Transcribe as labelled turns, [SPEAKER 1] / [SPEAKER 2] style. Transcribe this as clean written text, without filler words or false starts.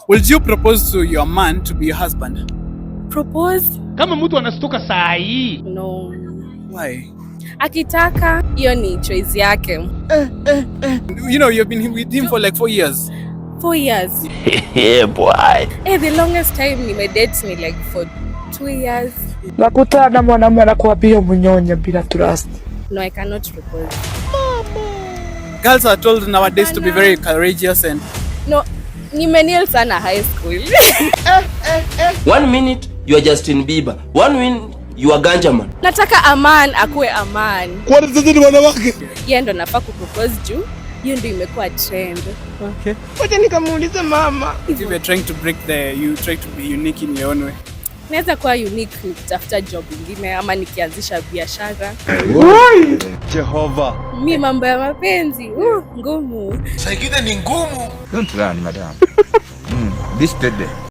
[SPEAKER 1] Would you propose to your man to be your husband?
[SPEAKER 2] Propose?
[SPEAKER 3] Kama mtu anastuka saa hii.
[SPEAKER 2] No.
[SPEAKER 1] Why?
[SPEAKER 2] Akitaka, hiyo ni choice yake.
[SPEAKER 1] You know, you've been with him for like 4 years.
[SPEAKER 2] 4 years.
[SPEAKER 4] Yeah, boy.
[SPEAKER 2] The longest time nimedate ni like for 2 years.
[SPEAKER 5] Nakutana na mwanamume anakuambia munyonya bila trust.
[SPEAKER 2] No, I cannot propose.
[SPEAKER 1] Girls are told nowadays to be very courageous and...
[SPEAKER 2] No, nimeniel sana high school.
[SPEAKER 4] 1 minute you are Justin Bieber, 1 minute you are Ganjaman.
[SPEAKER 2] Nataka aman akuwe aman.
[SPEAKER 6] Kwani sasa ni wanawake?
[SPEAKER 2] Yeye ndo nafaa kupropose juu hiyo ndio imekuwa trend.
[SPEAKER 1] Okay.
[SPEAKER 5] Wacha nikamuulize mama.
[SPEAKER 1] If you're trying to break you try to be unique in your own way.
[SPEAKER 2] Naweza kuwa unique nikitafuta job nyingine ama nikianzisha biashara.
[SPEAKER 6] Jehova.
[SPEAKER 2] Mimi mambo ya mapenzi ngumu.
[SPEAKER 6] Saikide ni ngumu.
[SPEAKER 7] Don't run, madam. This today.